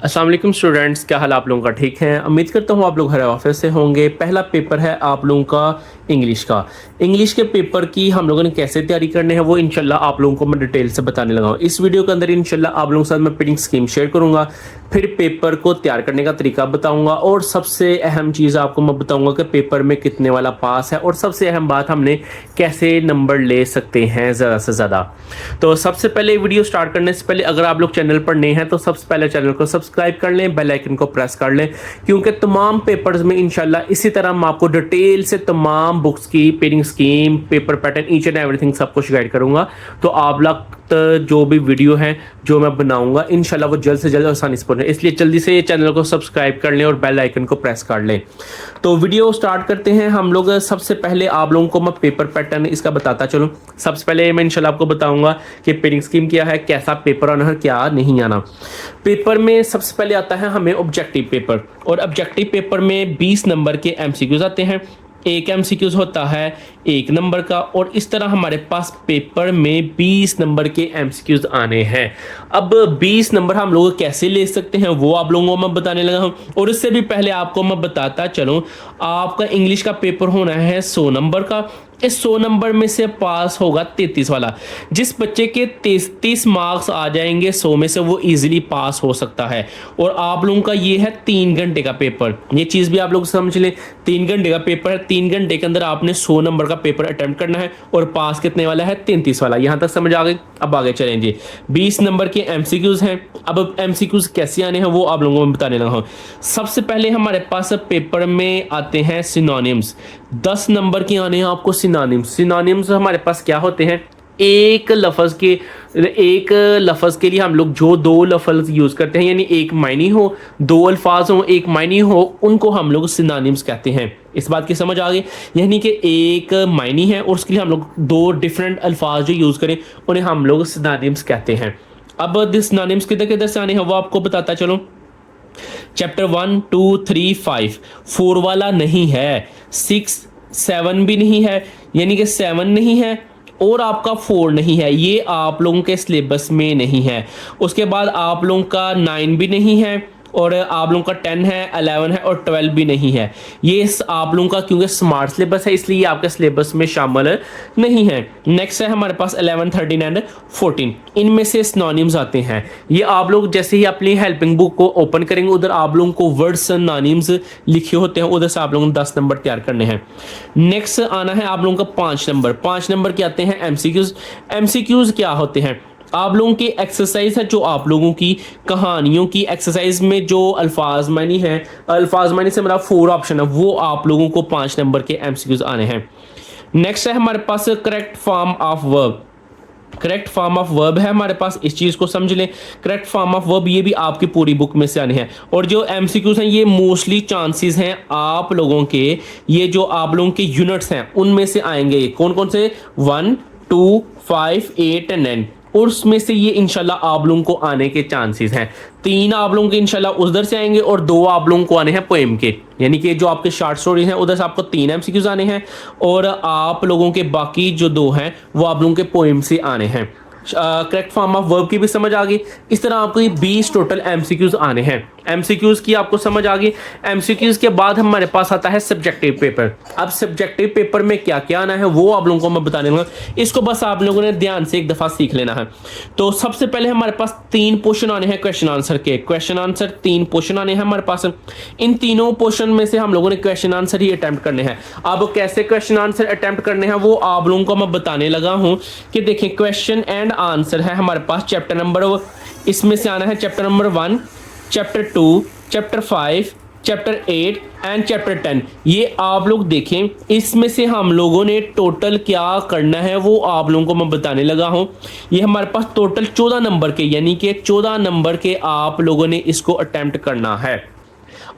अस्सलाम वालेकुम स्टूडेंट्स, क्या हाल आप लोगों का? ठीक है, उम्मीद करता हूँ आप लोग हर ऑफिस से होंगे। पहला पेपर है आप लोगों का इंग्लिश का। इंग्लिश के पेपर की हम लोगों ने कैसे तैयारी करनी है वो इंशाल्लाह आप लोगों को मैं डिटेल से बताने लगा हूँ। इस वीडियो के अंदर इंशाल्लाह आप लोगों के साथ मैं पेडिंग स्कीम शेयर करूँगा, फिर पेपर को तैयार करने का तरीका बताऊँगा और सबसे अहम चीज़ आपको मैं बताऊँगा कि पेपर में कितने वाला पास है और सबसे अहम बात हमने कैसे नंबर ले सकते हैं ज़्यादा से ज़्यादा। तो सबसे पहले वीडियो स्टार्ट करने से पहले अगर आप लोग चैनल पर नए हैं तो सबसे पहले चैनल को सब्सक्राइब कर लें, बेल आइकन को प्रेस कर लें, क्योंकि तमाम पेपर्स में इंशाल्लाह इसी तरह मैं आपको डिटेल से तमाम बुक्स की पेडिंग scheme, paper pattern, each and everything सब कुछ गाइड करूंगा। तो आप लोग जो भी वीडियो है जो मैं बनाऊंगा इंशाल्लाह वो जल्द से जल्द आसानी से पहुंचे, इसलिए जल्दी से चैनल को सब्सक्राइब कर लें और बेल आइकन को प्रेस कर लें। तो वीडियो स्टार्ट करते हैं हम लोग। सबसे पहले आप लोगों को मैं पेपर पैटर्न इसका बताता चलूं। सबसे पहले मैं इंशाल्लाह आपको बताऊंगा कि पेडिंग स्कीम क्या है, कैसा पेपर आना है, क्या नहीं आना। पेपर में सबसे पहले आता है हमें ऑब्जेक्टिव पेपर, और ऑब्जेक्टिव पेपर में 20 नंबर के एमसीक्यूज आते हैं। एक एमसीक्यूज होता है 1 नंबर का, और इस तरह हमारे पास पेपर में 20 नंबर के एमसीक्यूज आने हैं। अब 20 नंबर हम लोग कैसे ले सकते हैं वो आप लोगों को मैं बताने लगा हूं। और इससे भी पहले आपको मैं बताता चलूं, आपका इंग्लिश का पेपर होना है 100 नंबर का। इस 100 नंबर में से पास होगा 33 वाला। जिस बच्चे के 33 मार्क्स आ जाएंगे 100 में से वो इजीली पास हो सकता है। और आप लोगों का ये है 3 घंटे का पेपर, ये चीज़ भी आप लोग समझ लें। 3 घंटे का पेपर है, 3 घंटे के अंदर आपने 100 नंबर का पेपर अटेम्प्ट करना है, और पास कितने वाला है? 33 वाला। यहाँ तक समझ आ गई? अब आगे चलेंगे। 20 नंबर के एमसीक्यूज हैं। अब एमसीक्यूज कैसे आने हैं वो आप लोगों को बताने लगा हूँ। सबसे पहले हमारे पास पेपर में आते हैं सिनोनिम्स। 10 नंबर के आने हैं आपको सिनोनिम्स। सिनोनिम्स हमारे पास क्या होते हैं? एक लफ्ज़ के लिए हम लोग जो 2 लफ्ज़ यूज़ करते हैं, यानी एक मायनी हो, 2 अल्फाज हो, एक मायनी हो, उनको हम लोग सिनोनिम्स कहते हैं। इस बात की समझ आ गई? यानी कि एक मायनी है और उसके लिए हम लोग 2 डिफरेंट अल्फाज जो यूज़ करें उन्हें हम लोग सिनोनिम्स कहते हैं। अब दिस सिनोनिम्स किधर किधर से आने हैं वो आपको बताता चलो। चैप्टर 1, 2, 3, 5 4 वाला नहीं है, 6, 7 भी नहीं है, यानी कि 7 नहीं है और आपका 4 नहीं है, ये आप लोगों के सिलेबस में नहीं है। उसके बाद आप लोगों का 9 भी नहीं है, और आप लोगों का 10 है, 11 है और 12 भी नहीं है। ये आप लोगों का क्योंकि स्मार्ट सिलेबस है इसलिए आपके सिलेबस में शामिल नहीं है। नेक्स्ट है हमारे पास 11, 13 एंड 14। इनमें से सिनोनिम्स आते हैं। ये आप लोग जैसे ही अपनी हेल्पिंग बुक को ओपन करेंगे उधर आप लोगों को वर्ड सिनोनिम्स लिखे होते हैं, उधर से आप लोगों को 10 नंबर तैयार करने हैं। नेक्स्ट आना है आप लोगों का 5 नंबर। 5 नंबर के आते हैं एमसीक्यूज। एमसीक्यूज क्या होते हैं? आप लोगों की एक्सरसाइज है, जो आप लोगों की कहानियों की एक्सरसाइज में जो अल्फाज मानी है, अल्फाज मानी से मेरा 4 ऑप्शन है, वो आप लोगों को 5 नंबर के एमसीक्यूज आने हैं। नेक्स्ट है हमारे पास correct form of verb. Correct form of verb है हमारे पास, इस चीज़ को समझ लें। करेक्ट फॉर्म ऑफ वर्ब ये भी आपकी पूरी बुक में से आने हैं। और जो एमसीक्यूज हैं ये मोस्टली चांसेस हैं आप लोगों के, ये जो आप लोगों के यूनिट्स हैं उनमें से आएंगे। कौन कौन से? 1, 2, 5, 8 एंड 9, और उसमें से ये इंशाल्लाह आप लोगों को आने के चांसेस हैं। 3 आप लोगों के इंशाल्लाह उधर से आएंगे और 2 आप लोगों को आने हैं पोएम के, यानी कि जो आपके शॉर्ट स्टोरीज हैं उधर से आपको 3 एमसीक्यूज आने हैं, और आप लोगों के बाकी जो 2 हैं वो आप लोगों के पोएम से आने हैं। करेक्ट फॉर्म ऑफ वर्ब की भी समझ आ गई। इस तरह आपको ये 20 टोटल एमसीक्यूज आने हैं। एमसीक्यूज की आपको समझ आ गई। एमसीक्यूज के बाद हमारे पास आता है सब्जेक्टिव पेपर। अब सब्जेक्टिव पेपर में क्या क्या आना है वो आप लोगों को मैं बताने लगा, इसको बस आप लोगों ने ध्यान से एक दफा सीख लेना है। तो सबसे पहले हमारे पास 3 पोर्शन आने हैं क्वेश्चन आंसर के। क्वेश्चन आंसर 3 पोर्शन आने हैं हमारे पास। इन तीनों पोर्शन में से हम लोगों ने क्वेश्चन आंसर ही अटेम्प्ट करने हैं। अब कैसे क्वेश्चन आंसर अटेम्प्ट करने हैं वो आप लोगों को मैं बताने लगा हूं कि देखें, क्वेश्चन एंड आंसर है हमारे पास चैप्टर नंबर, इसमें से आना है chapter number 1, chapter 2, chapter 5, chapter 8 and chapter 10। ये आप लोग देखें, इसमें से हम लोगों ने टोटल क्या करना है वो आप लोगों को मैं बताने लगा हूं। ये हमारे पास टोटल 14 नंबर के, यानी कि 14 नंबर के आप लोगों ने इसको अटेम्प्ट करना है।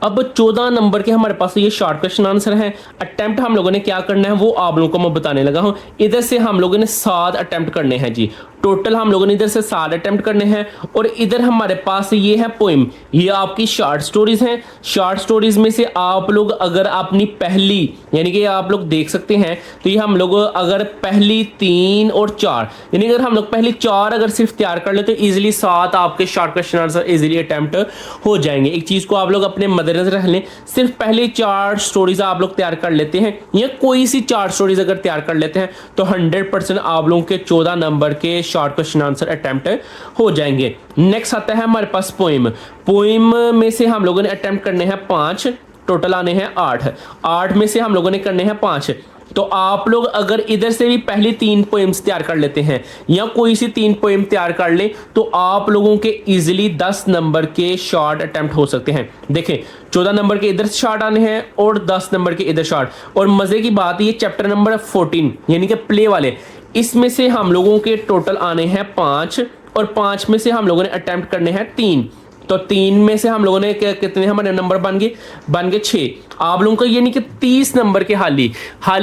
अब 14 नंबर के हमारे पास ये शॉर्ट क्वेश्चन आंसर है। अटेम्प्ट हम लोगों ने क्या करना है वो आप लोगों को मैं बताने लगा हूं। इधर से हम लोगों ने 7 अटेम्प्ट करने हैं जी। टोटल हम लोगों ने इधर से 7 अटेम्प्ट करने हैं। और इधर हमारे पास ये है पोइम, ये आपकी शॉर्ट स्टोरीज हैं। शॉर्ट स्टोरीज में से आप लोग अगर अपनी पहली, यानी कि आप लोग देख सकते हैं, तो ये हम लोग अगर पहली 3 और 4, यानी अगर हम लोग पहली 4 अगर सिर्फ तैयार कर ले तो इजीली 7 आपके short question answer easily attempt हो जाएंगे। एक चीज को आप लोग अपने मद्देनजर रख लें, सिर्फ पहले 4 स्टोरीज आप लोग तैयार कर लेते हैं या कोई सी 4 स्टोरीज अगर तैयार कर लेते हैं तो 100% आप लोगों के 14 नंबर के शॉर्ट क्वेश्चन आंसर अटेम्प्ट हो जाएंगे। नेक्स्ट आता है हमारे पास पोइम। पोइम में से हम लोगों ने अटेम्प्ट करने हैं 5, टोटल आने हैं 8। 8 में से हम लोगों ने करने हैं 5। तो आप लोग अगर इधर से भी पहली 3 पोएम्स तैयार कर लेते हैं या कोई सी 3 पोएम तैयार कर ले तो आप लोगों के इजीली 10 नंबर के शॉर्ट अटेम्प्ट हो सकते हैं। देखें 14 नंबर के इधर शॉर्ट आने हैं और 10 नंबर के इधर शॉर्ट। और मजे की बात ये चैप्टर नंबर 14 यानी कि प्ले वाले, इसमें से हम लोगों के टोटल आने हैं 5 और 5 में से हम लोगों ने अटेम्प्ट करने हैं 3। तो 3 में से हम लोगों ने कितने हमारे नंबर बन गए 6। आप लोगों का यानी कि 30 नंबर के हाली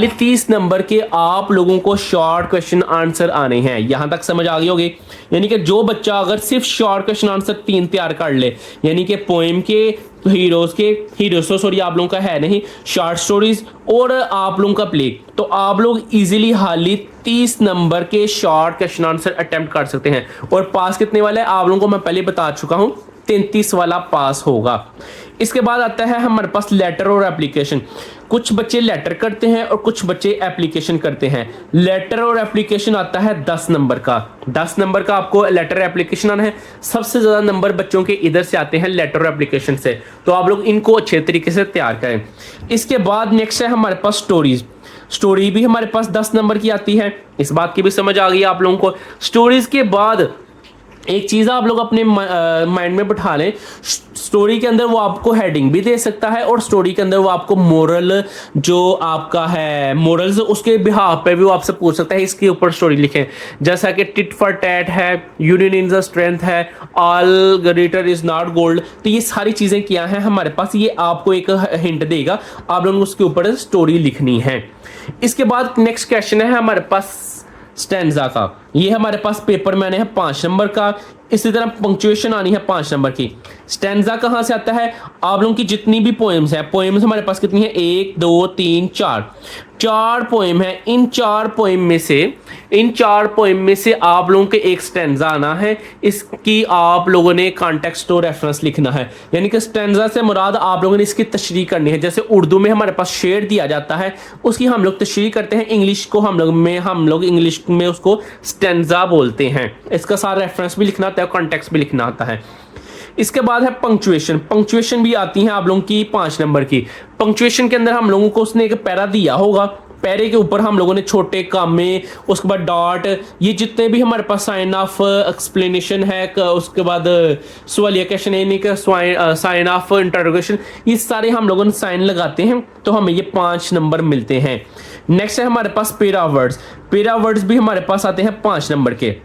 30 नंबर के आप लोगों को शॉर्ट क्वेश्चन आंसर आने हैं। यहां तक समझ आ गई होगी। यानी कि जो बच्चा अगर सिर्फ शॉर्ट क्वेश्चन आंसर 3 तैयार कर ले, यानी कि पोएम के, हीरोज तो सॉरी आप लोगों का है नहीं, शॉर्ट स्टोरीज और आप लोगों का प्ले, तो आप लोग इजीली हाली 30 नंबर के शॉर्ट क्वेश्चन आंसर अटेम्प्ट कर सकते हैं। और पास कितने वाले आप लोगों को मैं पहले बता चुका हूं, 33 वाला पास होगा। इसके बाद आता है हमारे पास लेटर और एप्लीकेशन। कुछ बच्चे लेटर करते हैं और कुछ बच्चे एप्लीकेशन करते हैं। लेटर और एप्लीकेशन आता है 10 नंबर का। 10 नंबर का आपको लेटर एप्लीकेशन आना है। सबसे ज्यादा नंबर बच्चों के इधर से आते हैं लेटर और एप्लीकेशन से, तो आप लोग इनको अच्छे तरीके से तैयार करें। इसके बाद नेक्स्ट है हमारे पास स्टोरीज। स्टोरी भी हमारे पास 10 नंबर की आती है। इस बात की भी समझ आ गई आप लोगों को। स्टोरीज के बाद एक चीज आप लोग अपने माइंड में बिठा लें, स्टोरी के अंदर वो आपको हेडिंग भी दे सकता है और स्टोरी के अंदर वो आपको मोरल जो आपका है मोरल्स उसके बिहाफ पे भी वो आपसे पूछ सकता है इसके ऊपर स्टोरी लिखें। जैसा कि टिट फॉर टैट है, यूनियन इन द स्ट्रेंथ है, all glitter is not gold. तो ये सारी चीजें क्या हैं हमारे पास, ये आपको एक हिंट देगा, आप लोगों को उसके ऊपर स्टोरी लिखनी है। इसके बाद नेक्स्ट क्वेश्चन है हमारे पास स्टैंजा का। ये हमारे पास पेपर में आने हैं 5 नंबर का। इसी तरह पंक्चुएशन आनी है 5 नंबर की। स्टैंजा कहां से आता है, आप लोगों की जितनी भी पोएम्स है, पोएम्स हमारे पास कितनी है 1 2 3 4 पोएम है। इन 4 पोएम में से आप लोगों के एक स्टैंजा आना है। इसकी आप लोगों ने कॉन्टेक्स्ट और रेफरेंस लिखना है। यानी कि स्टैंजा से मुराद आप लोगों ने इसकी तशरीह करनी है। जैसे उर्दू में हमारे पास शेर दिया जाता है, उसकी हम लोग तशरीह करते हैं। इंग्लिश को हम लोग इंग्लिश में उसको स्टैंजा बोलते हैं। इसका सारा रेफरेंस भी लिखना आता है, कॉन्टेक्स्ट भी लिखना आता है। इसके बाद है पंक्चुएशन। पंक्चुएशन भी आती है आप लोगों की 5 नंबर की। पंक्चुएशन के अंदर हम लोगों को उसने एक पैरा दिया होगा, पैरे के ऊपर हम लोगों ने छोटे कामे, उसके बाद डॉट, ये जितने भी हमारे पास साइन ऑफ एक्सप्लेनेशन है, उसके बाद सवालिया क्वेश्चन यानी कि साइन ऑफ इंटरोगेशन, ये सारे हम लोगों ने साइन लगाते हैं तो हमें ये 5 नंबर मिलते हैं। नेक्स्ट है हमारे पास पेरा वर्ड्स। पेरा वर्ड्स भी हमारे पास आते हैं 5 नंबर के।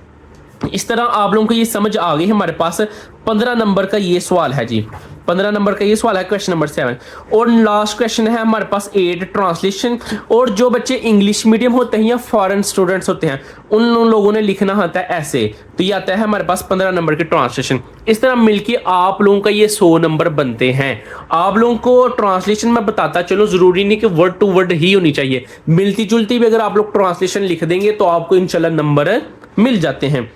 इस तरह आप लोगों को ये समझ आ गई। हमारे पास 15 नंबर का ये सवाल है जी, 15 नंबर का ये सवाल है क्वेश्चन नंबर 7। और लास्ट क्वेश्चन है हमारे पास 8 ट्रांसलेशन। और जो बच्चे इंग्लिश मीडियम होते हैं या फॉरेन स्टूडेंट्स होते हैं उन लोगों ने लिखना होता है ऐसे। तो ये आता है हमारे पास 15 नंबर के ट्रांसलेशन। इस तरह मिलके आप लोगों का ये 100 नंबर बनते हैं। आप लोगों को ट्रांसलेशन में बताता चलो, जरूरी नहीं कि वर्ड टू वर्ड ही होनी चाहिए, मिलती जुलती भी अगर आप लोग ट्रांसलेशन लिख देंगे तो आपको इंशाल्लाह नंबर मिल जाते हैं।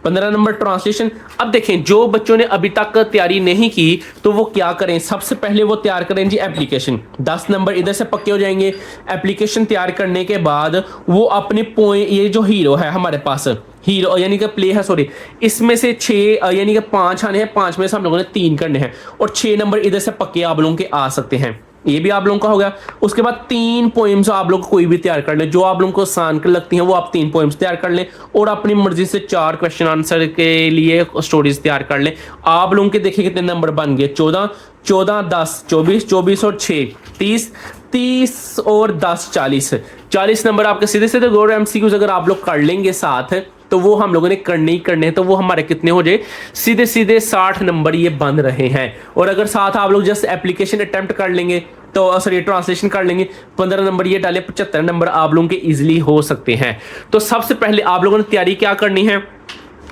15 नंबर ट्रांसलेशन। अब देखें जो बच्चों ने अभी तक तैयारी नहीं की तो वो क्या करें, सबसे पहले वो तैयार करें जी एप्लीकेशन। 10 नंबर इधर से पक्के हो जाएंगे। एप्लीकेशन तैयार करने के बाद वो अपने ये जो हीरो है हमारे पास, हीरो यानी कि प्ले है सॉरी, इसमें से 6 यानी कि 5 आने हैं, 5 में से हम लोगों ने 3 करने हैं और 6 नंबर इधर से पक्के आप लोगों के आ सकते हैं। ये भी आप लोगों का हो गया। उसके बाद 3 पोएम्स आप लोग कोई भी तैयार कर लें, जो आप लोगों को आसान लगती हैं वो आप 3 पोएम्स तैयार कर लें और अपनी मर्जी से 4 क्वेश्चन आंसर के लिए स्टोरीज तैयार कर लें। आप लोगों के देखिए कितने नंबर बन गए, 14 14 10 24 24 और 6 30 30 और 10 40 नंबर आपके सीधे सीधे गौर एमसीक्यूज अगर आप लोग कर लेंगे साथ तो वो हम लोगों ने करने ही करने हैं, तो वो हमारे कितने हो जाए, सीधे सीधे 60 नंबर ये बन रहे हैं। और अगर साथ आप लोग जस्ट एप्लीकेशन अटेम्प्ट कर लेंगे तो सॉरी ट्रांसलेशन कर लेंगे 15 नंबर ये डाले 75 नंबर आप लोगों के इजीली हो सकते हैं। तो सबसे पहले आप लोगों ने तैयारी क्या करनी है,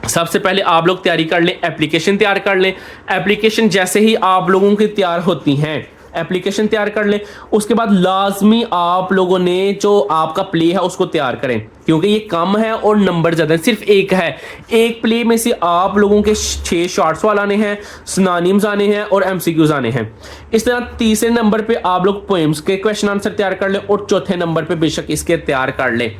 सबसे पहले आप लोग तैयारी कर लें, एप्लीकेशन तैयार कर लें। एप्लीकेशन जैसे ही आप लोगों की तैयार होती हैं, एप्लीकेशन तैयार कर लें, उसके बाद लाजमी आप लोगों ने जो आपका प्ले है उसको तैयार करें, क्योंकि ये कम है और नंबर ज़्यादा है, सिर्फ एक है। एक प्ले में से आप लोगों के 6 शॉर्ट सवाल आने हैं, सिनोनिम्स आने हैं और एमसीक्यूज आने हैं। इस तरह तीसरे नंबर पे आप लोग पोएम्स के क्वेश्चन आंसर तैयार कर लें और चौथे नंबर पे बेशक इसके तैयार कर लें।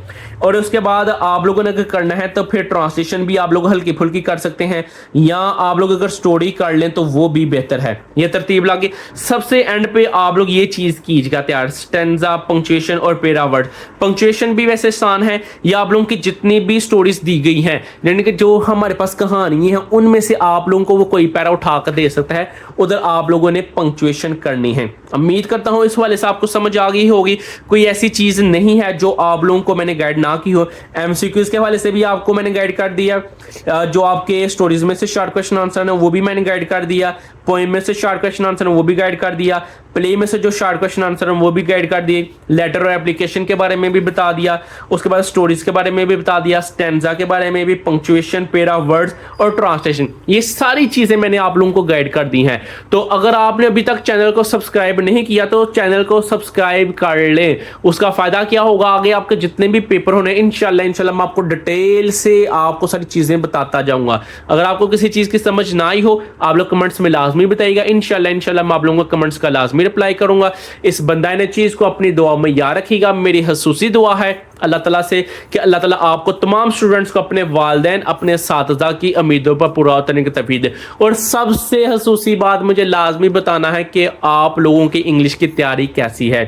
और उसके बाद आप लोगों ने अगर करना है तो फिर ट्रांसलेशन भी आप लोग हल्की फुल्की कर सकते हैं, या आप लोग अगर स्टोरी कर लें तो वो भी बेहतर है। ये तरतीब लाके सबसे एंड पे आप लोग ये चीज़ कीजिएगा तैयार, स्टेंजा, पंक्चुएशन और पैरा वर्ड। पंक्चुएशन भी वैसे आसान है, या आप लोगों की जितनी भी स्टोरीज दी गई हैं, यानी कि जो हमारे पास कहानी है उनमें से आप लोगों को वो कोई पैरा उठा कर दे सकता है, उधर आप लोगों ने पंक्चुएशन करनी है। उम्मीद करता हूं इस वाले से आपको समझ आ गई होगी, कोई ऐसी चीज़ नहीं है जो आप लोगों को मैंने गाइड ना की हो। एमसीक्यूज के हवाले से भी आपको मैंने गाइड कर दिया, जो आपके स्टोरीज में से शॉर्ट क्वेश्चन आंसर है वो भी मैंने गाइड कर दिया, पोएम में से शॉर्ट क्वेश्चन आंसर है वो भी गाइड कर दिया, प्ले में से जो शॉर्ट क्वेश्चन आंसर है वो भी गाइड कर दिए, लेटर और एप्लीकेशन के बारे में भी बता दिया, उसके बाद स्टोरीज के बारे में भी बता दिया, स्टेंजा के बारे में भी, पंक्चुएशन, पैरा वर्ड्स और ट्रांसलेशन, ये सारी चीजें मैंने आप लोगों को गाइड कर दी हैं। तो अगर आपने अभी तक चैनल को सब्सक्राइब नहीं किया तो चैनल को सब्सक्राइब कर लें। उसका फायदा क्या होगा, आगे आपके जितने भी पेपर होने इंशाल्लाह मैं आपको डिटेल से आपको सारी चीजें बताता जाऊंगा। अगर आपको किसी चीज की समझ ना आई हो आप लोग कमेंट्स में लाजमी बताइएगा, इंशाल्लाह मैं आप लोगों को कमेंट्स का लाजमी रिप्लाई करूंगा। इस बंदा ने चीज को अपनी दुआ में याद रखिएगा। मेरी खसूसी दुआ है अल्लाह ताला से कि अल्लाह ताला आपको तमाम स्टूडेंट्स को अपने वालिदैन अपने असातिज़ा की उम्मीदों पर पूरा उतरने की तौफीक दे। और सबसे खसूसी बात मुझे लाजमी बताना है कि आप लोगों की इंग्लिश की तैयारी कैसी है,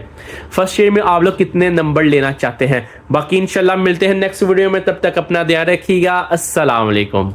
फर्स्ट ईयर में आप लोग कितने नंबर लेना चाहते हैं। बाकी इंशाल्लाह मिलते हैं नेक्स्ट वीडियो में, तब तक अपना ध्यान रखिएगा। अस्सलाम वालेकुम।